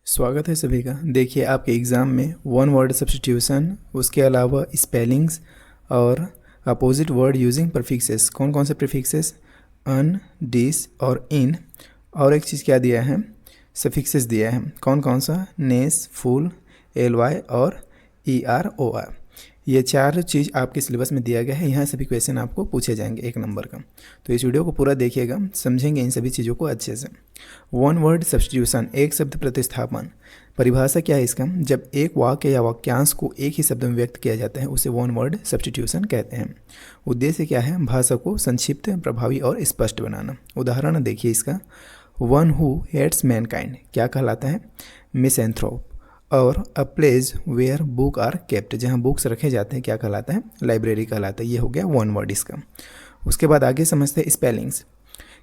स्वागत है सभी का। देखिए आपके एग्ज़ाम में वन वर्ड सब्स्टिट्यूशन, उसके अलावा स्पेलिंग्स और अपोजिट वर्ड यूजिंग प्रीफिक्सेस। कौन कौन से प्रीफिक्सेस? अन, डिस और इन। और एक चीज़ क्या दिया है? सफिक्सेस दिया है। कौन कौन सा? नेस, फुल, एल वाई और ई आर ओ आर। ये चार चीज़ आपके सिलेबस में दिया गया है। यहाँ सभी क्वेश्चन आपको पूछे जाएंगे 1 नंबर का। तो इस वीडियो को पूरा देखिएगा, समझेंगे इन सभी चीज़ों को अच्छे से। वन वर्ड सब्स्टिट्यूशन, एक शब्द प्रतिस्थापन। परिभाषा क्या है इसका? जब एक वाक्य या वाक्यांश को एक ही शब्द में व्यक्त किया जाता है उसे वन वर्ड सब्स्टिट्यूशन कहते हैं। उद्देश्य क्या है? भाषा को संक्षिप्त, प्रभावी और स्पष्ट बनाना। उदाहरण देखिए इसका। वन हु हेट्स मैनकाइंड क्या कहलाता है? मिसएंथ्रोप। और a place where book are kept, जहाँ बुक्स रखे जाते हैं, क्या कहलाता है? लाइब्रेरी कहलाता है। ये हो गया वन वर्ड इसका। उसके बाद आगे समझते हैं स्पेलिंग्स।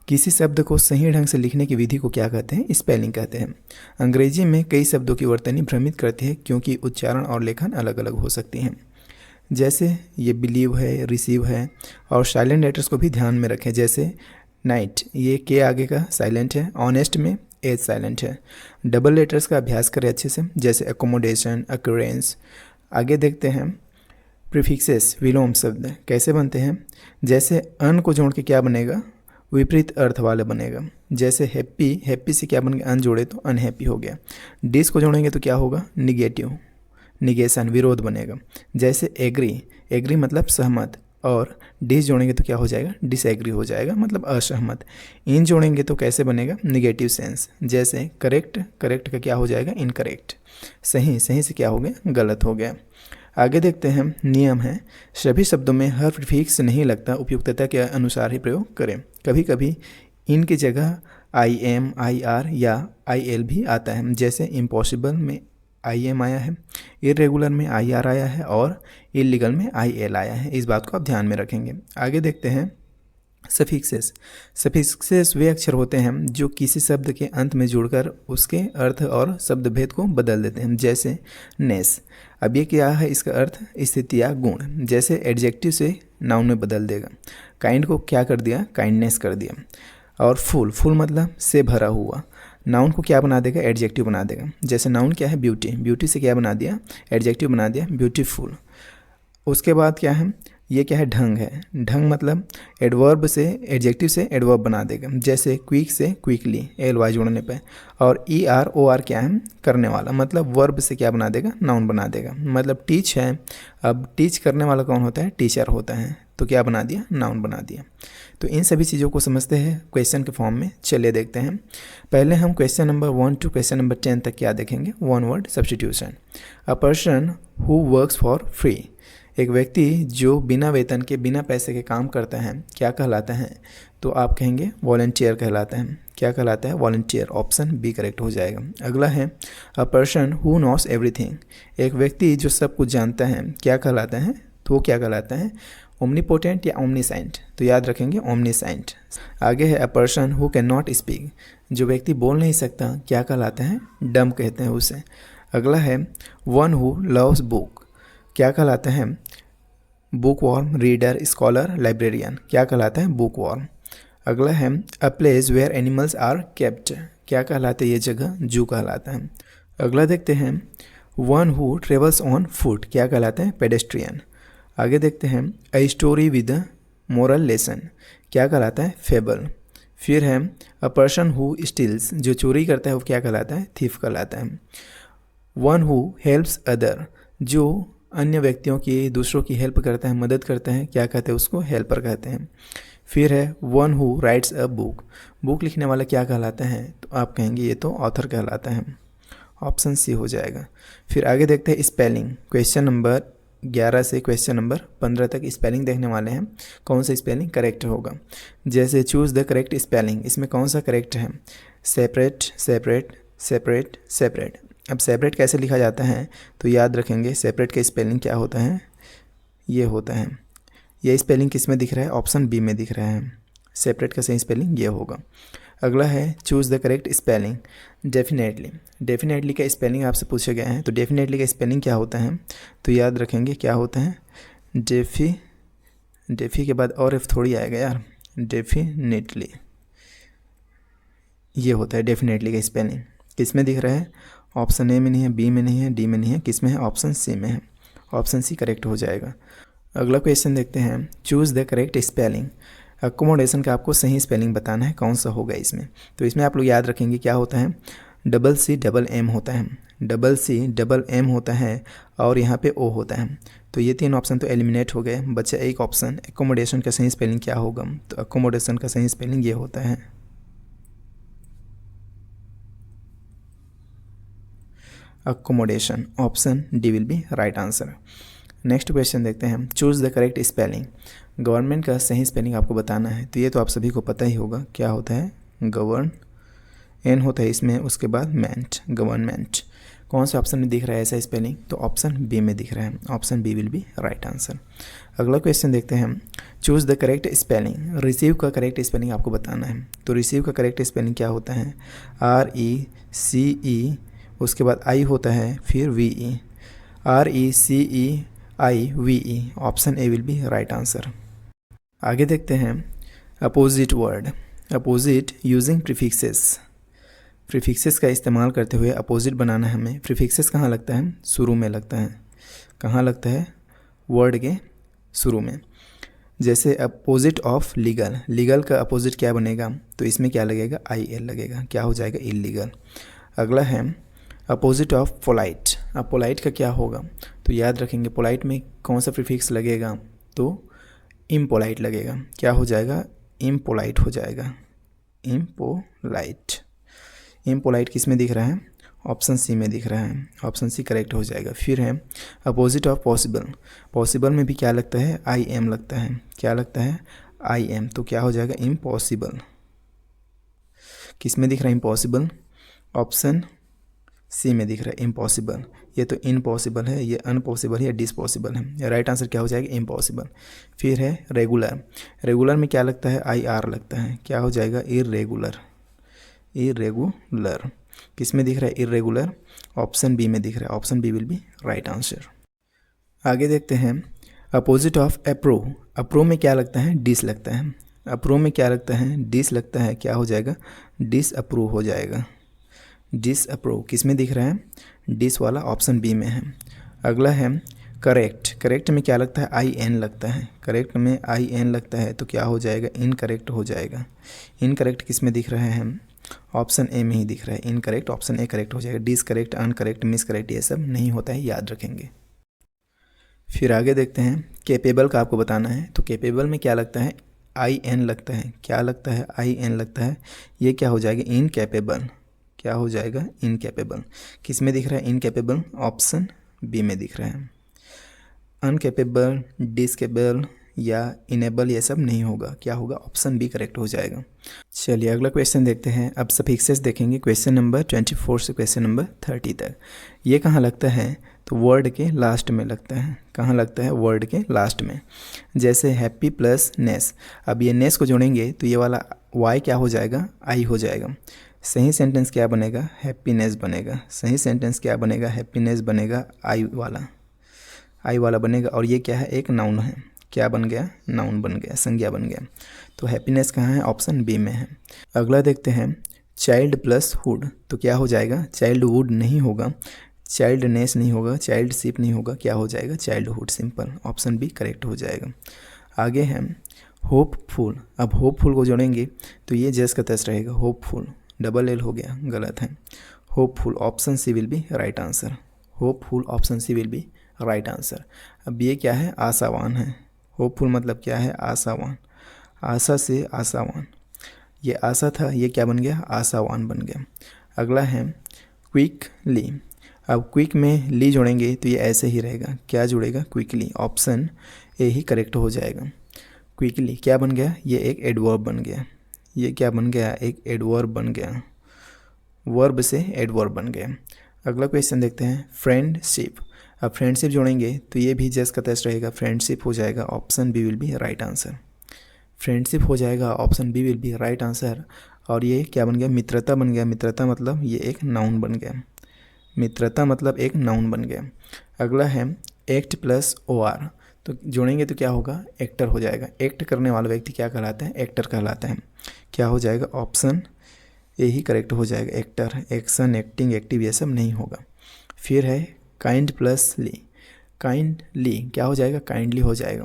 किसी शब्द को सही ढंग से लिखने की विधि को क्या कहते हैं? स्पेलिंग कहते हैं। अंग्रेजी में कई शब्दों की वर्तनी भ्रमित करती है क्योंकि उच्चारण और लेखन अलग अलग हो सकती हैं। जैसे ये बिलीव है, रिसीव है। और साइलेंट लेटर्स को भी ध्यान में रखें। जैसे नाइट, ये के आगे का साइलेंट है। ऑनेस्ट में एज साइलेंट है। डबल लेटर्स का अभ्यास करें अच्छे से, जैसे अकोमोडेशन, अक्यूरेंस। आगे देखते हैं प्रीफिक्सेस, विलोम शब्द कैसे बनते हैं। जैसे अन को जोड़ के क्या बनेगा? विपरीत अर्थ वाला बनेगा। जैसे हैप्पी, हैप्पी से क्या बन गया? अन जोड़े तो अनहैप्पी हो गया। डिस को जोड़ेंगे तो क्या होगा? निगेटिव, निगेशन, विरोध बनेगा। जैसे एग्री, एग्री मतलब सहमत। और डिस जोड़ेंगे तो क्या हो जाएगा? डिसएग्री हो जाएगा, मतलब असहमत। इन जोड़ेंगे तो कैसे बनेगा? Negative sense. जैसे करेक्ट, करेक्ट का क्या हो जाएगा? इनकरेक्ट। सही, सही से क्या हो गया? गलत हो गया। आगे देखते हैं नियम है। सभी शब्दों में हर प्रीफिक्स नहीं लगता, उपयुक्तता के अनुसार ही प्रयोग करें। कभी कभी इनकी जगह आई एम, आई आर या आई एल भी आता है। जैसे इम्पॉसिबल में आई एम आया है, इरेगुलर में आई आर आया है और इलीगल में आई एल आया है। इस बात को आप ध्यान में रखेंगे। आगे देखते हैं सफिक्सेस। सफिक्सेस वे अक्षर होते हैं जो किसी शब्द के अंत में जुड़कर उसके अर्थ और शब्द भेद को बदल देते हैं। जैसे नेस, अब ये क्या है? इसका अर्थ स्थिति या गुण। जैसे एडजेक्टिव से नाउन में बदल देगा। काइंड को क्या कर दिया? काइंडनेस कर दिया। और फुल, फुल मतलब से भरा हुआ। नाउन को क्या बना देगा? एडजेक्टिव बना देगा। जैसे नाउन क्या है? ब्यूटी, ब्यूटी से क्या बना दिया? एडजेक्टिव बना दिया, ब्यूटीफुल। उसके बाद क्या है? ये क्या है? ढंग है। ढंग मतलब एडवर्ब से, एडजेक्टिव से एडवर्ब बना देगा। जैसे क्विक से क्विकली, एल वाई जोड़ने पे। और ई आर ओ आर क्या है? करने वाला, मतलब वर्ब से क्या बना देगा? नाउन बना देगा। मतलब टीच है, अब टीच करने वाला कौन होता है? टीचर होता है। तो क्या बना दिया? नाउन बना दिया। तो इन सभी चीज़ों को समझते हैं क्वेश्चन के फॉर्म में। चलिए देखते हैं। पहले हम question number 1 to question number 10 तक क्या देखेंगे? One word substitution. A person who works for free, एक व्यक्ति जो बिना वेतन के, बिना पैसे के काम करता है, क्या कहलाता है? तो आप कहेंगे वॉलंटियर कहलाता है। क्या कहलाता है? वॉलंटियर। ऑप्शन बी करेक्ट हो जाएगा। अगला है a person who knows everything, एक व्यक्ति जो सब कुछ जानता है, क्या कहलाता है? तो वो क्या कहलाता है? ओमनीपोटेंट या ओमनीसाइंट। तो याद रखेंगे ओमनीसाइंट। आगे है a person who can not speak, जो व्यक्ति बोल नहीं सकता, क्या कहलाता है? डम कहते हैं उसे। अगला है वन हु लव्स बुक, क्या कहलाता है? Book worm, reader, scholar, librarian. क्या कहलाता है? Book worm. अगला है a place where animals are kept, क्या कहलाता है? ये जगह जू कहलाता है। अगला देखते हैं one who travels on foot, क्या कहलाता है? पेडेस्ट्रियन। आगे देखते हैं a story with moral lesson, क्या कहलाता है? फेबल। फिर है अ पर्सन हु स्टील्स, जो चोरी करता है वो क्या कहलाता है? थीफ कहलाता है। वन हु हेल्प्स अदर, जो अन्य व्यक्तियों की, दूसरों की हेल्प करता है, मदद करता है, क्या कहते हैं? उसको हेल्पर कहते हैं। फिर है one who rights a book, book लिखने वाला क्या कहलाता है? तो आप कहेंगे ये तो ऑथर कहलाता है। ऑप्शन सी हो जाएगा। फिर आगे देखते हैं स्पेलिंग। क्वेश्चन नंबर 11 से क्वेश्चन नंबर 15 तक स्पेलिंग देखने वाले हैं। कौन सा स्पेलिंग करेक्ट होगा? जैसे चूज़ द करेक्ट स्पेलिंग, इसमें कौन सा करेक्ट है? Separate, separate, separate, separate. अब सेपरेट कैसे लिखा जाता है? तो याद रखेंगे सेपरेट का स्पेलिंग क्या होता है? ये होता है। ये स्पेलिंग किस में दिख रहा है? ऑप्शन बी में दिख रहा है। सेपरेट का सही स्पेलिंग ये होगा। अगला है choose the correct spelling. Definitely, definitely का स्पेलिंग आपसे पूछा गया है, तो डेफिनेटली का स्पेलिंग क्या होता है? तो याद रखेंगे क्या होता है? डेफी, डेफी के बाद और एफ थोड़ी आएगा यार, डेफिनेटली, ये होता है डेफिनेटली का स्पेलिंग। किस में दिख रहा है? ऑप्शन ए में नहीं है, बी में नहीं है, डी में नहीं है, किस में है? ऑप्शन सी में है। ऑप्शन सी करेक्ट हो जाएगा। अगला क्वेश्चन देखते हैं, choose the correct spelling. Accommodation का आपको सही स्पेलिंग बताना है, कौन सा होगा इसमें। तो इसमें आप लोग याद रखेंगे क्या होता है, डबल सी डबल एम होता है, डबल सी डबल एम होता है और यहाँ पे ओ होता है। तो ये 3 ऑप्शन तो एलिमिनेट हो गए, बचा एक ऑप्शन। अकोमोडेशन का सही स्पेलिंग क्या होगा? तो अकोमोडेशन का सही स्पेलिंग ये होता है accommodation. Option D will be right answer. Next question देखते हैं, choose the correct spelling. Government का सही स्पेलिंग आपको बताना है। तो ये तो आप सभी को पता ही होगा, क्या होता है? गवर्न, एन होता है इसमें, उसके बाद मेंट, गवर्नमेंट। कौन से ऑप्शन में दिख रहा है ऐसा स्पेलिंग? तो ऑप्शन बी में दिख रहा है। Option B will be right answer. अगला क्वेश्चन देखते हैं, choose the correct spelling. Receive का करेक्ट स्पेलिंग आपको बताना है। तो रिसीव का करेक्ट स्पेलिंग क्या होता है? RECE, उसके बाद आई होता है, फिर VE, RECEIVE। Option A will be right answer. आगे देखते हैं, opposite word. Opposite using prefixes. Prefixes का इस्तेमाल करते हुए अपोजिट बनाना है हमें। प्रीफिक्सेस कहाँ लगता है? शुरू में लगता है। कहाँ लगता है? वर्ड के शुरू में। जैसे अपोजिट ऑफ लीगल, लीगल का अपोजिट क्या बनेगा? तो इसमें क्या लगेगा? IL लगेगा, क्या हो जाएगा? इलीगल। अगला है अपोजिट ऑफ पोलाइट। अब पोलाइट का क्या होगा? तो याद रखेंगे, पोलाइट में कौन सा प्रीफिक्स लगेगा? तो इम्पोलाइट लगेगा, क्या हो जाएगा? इम्पोलाइट हो जाएगा, इम्पोलाइट। इम्पोलाइट किस में दिख रहा है? ऑप्शन सी में दिख रहा है। ऑप्शन सी करेक्ट हो जाएगा। फिर है अपोजिट ऑफ पॉसिबल। पॉसिबल में भी क्या लगता है? IM लगता है, क्या लगता है? IM। तो क्या हो जाएगा? इम्पॉसिबल। किस में दिख रहा है इम्पॉसिबल? ऑप्शन सी में दिख रहा है इम्पॉसिबल। ये तो इनपॉसिबल है, ये अनपॉसिबल है, ये डिसपॉसिबल है। राइट आंसर क्या हो जाएगा? इम्पॉसिबल। फिर है रेगुलर। रेगुलर में क्या लगता है? IR लगता है, क्या हो जाएगा? Irregular, irregular. किस में दिख रहा है इरेगुलर? ऑप्शन बी में दिख रहा है। Option B will be right answer. आगे देखते हैं, अपोजिट ऑफ अप्रूव। अप्रूव में क्या लगता है? डिस लगता है। अप्रूव में क्या लगता है? डिस लगता है, क्या हो जाएगा? डिसअप्रूव हो जाएगा, डिसअप्रूव। किस में दिख रहा है? डिस वाला ऑप्शन बी में है। अगला है करेक्ट। करेक्ट में क्या लगता है? IN लगता है। करेक्ट में IN लगता है, तो क्या हो जाएगा? इनकरेक्ट हो जाएगा। इनकरेक्ट किस में दिख रहा है? ऑप्शन ए में ही दिख रहा है, इनकरेक्ट। ऑप्शन ए करेक्ट हो जाएगा। डिसकरेक्ट, अनकरेक्ट, मिसकरेक्ट ये सब नहीं होता है, याद रखेंगे। फिर आगे देखते हैं, कैपेबल का आपको बताना है। तो कैपेबल में क्या लगता है? IN लगता है, क्या लगता है? IN लगता है। ये क्या हो जाएगा? इनकैपेबल, क्या हो जाएगा? इनकैपेबल। किस में दिख रहा है इनकैपेबल? ऑप्शन बी में दिख रहा है। अनकैपेबल, डिसकेबल या इनेबल ये सब नहीं होगा, क्या होगा? ऑप्शन बी करेक्ट हो जाएगा। चलिए अगला क्वेश्चन देखते हैं। अब सफिक्सेस देखेंगे, क्वेश्चन नंबर 24 से क्वेश्चन नंबर 30 तक। ये कहाँ लगता है? तो वर्ड के लास्ट में लगता है। कहाँ लगता है? वर्ड के लास्ट में। जैसे हैप्पी प्लस नेस। अब ये नेस को जोड़ेंगे तो ये वाला वाई क्या हो जाएगा? आई हो जाएगा। सही सेंटेंस क्या बनेगा? हैप्पीनेस बनेगा। सही सेंटेंस क्या बनेगा? हैप्पीनेस बनेगा, आई वाला बनेगा। और ये क्या है? एक नाउन है, क्या बन गया? नाउन बन गया, संज्ञा बन गया। तो हैप्पीनेस कहाँ है? ऑप्शन बी में है। अगला देखते हैं, चाइल्ड प्लस हुड। तो क्या हो जाएगा? चाइल्डहुड नहीं होगा, चाइल्डनेस नहीं होगा, चाइल्डशिप नहीं होगा, क्या हो जाएगा? Childhood, simple. Option B correct हो जाएगा। आगे है होपफुल। अब होपफुल को जोड़ेंगे तो ये जैस का तैस रहेगा, होपफुल। डबल एल हो गया, गलत है। Hopeful, option C will be right answer. Hopeful, option C will be right answer. अब ये क्या है? आशावान है। होपफुल मतलब क्या है? आशावान, आशा से आशावान। ये आशा था, ये क्या बन गया? आशावान बन गया। अगला है क्विकली। अब क्विक में ली जोड़ेंगे तो ये ऐसे ही रहेगा, क्या जुड़ेगा? Quickly. Option A he correct हो जाएगा। क्विकली क्या बन गया? ये एक एडवर्ब बन गया। ये क्या बन गया? एक एडवर्ब बन गया, वर्ब से एडवर्ब बन गया। अगला क्वेश्चन देखते हैं, फ्रेंडशिप। अब फ्रेंडशिप जोड़ेंगे तो ये भी जैस का तैस रहेगा, फ्रेंडशिप हो जाएगा। Option B will be right answer. Friendship हो जाएगा, option B will be right answer. और ये क्या बन गया? मित्रता बन गया। मित्रता मतलब ये एक नाउन बन गया, मित्रता मतलब एक नाउन बन गया। अगला है एक्ट प्लस OR। तो जोड़ेंगे तो क्या होगा? एक्टर हो जाएगा। एक्ट करने वाला व्यक्ति क्या कहलाता है? एक्टर कहलाता है। क्या हो जाएगा? ऑप्शन ए ही करेक्ट हो जाएगा। एक्टर, एक्शन, एक्टिंग, एक्टिव ये सब नहीं होगा। फिर है काइंड प्लस ली, काइंडली क्या हो जाएगा, काइंडली हो जाएगा।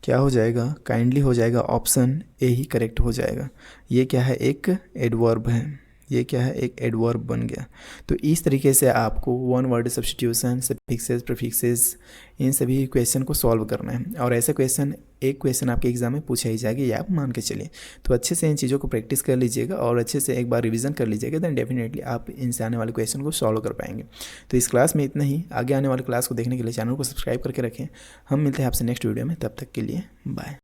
क्या हो जाएगा, काइंडली हो जाएगा। ऑप्शन ए ही करेक्ट हो जाएगा। ये क्या है, एक एडवर्ब है। ये क्या है, एक एडवर्ब बन गया। तो इस तरीके से आपको one word substitution, suffixes, prefixes, इन सभी क्वेश्चन को सॉल्व करना है। और ऐसे क्वेश्चन, एक क्वेश्चन आपके एग्जाम में पूछा ही जाएगा, ये आप मान के चलिए। तो अच्छे से इन चीज़ों को प्रैक्टिस कर लीजिएगा और अच्छे से एक बार रिवीजन कर लीजिएगा, देन डेफिनेटली आप इनसे आने वाले क्वेश्चन को सॉल्व कर पाएंगे। तो इस क्लास में इतना ही। आगे आने वाले क्लास को देखने के लिए चैनल को सब्सक्राइब करके रखें। हम मिलते हैं आपसे नेक्स्ट वीडियो में, तब तक के लिए बाय।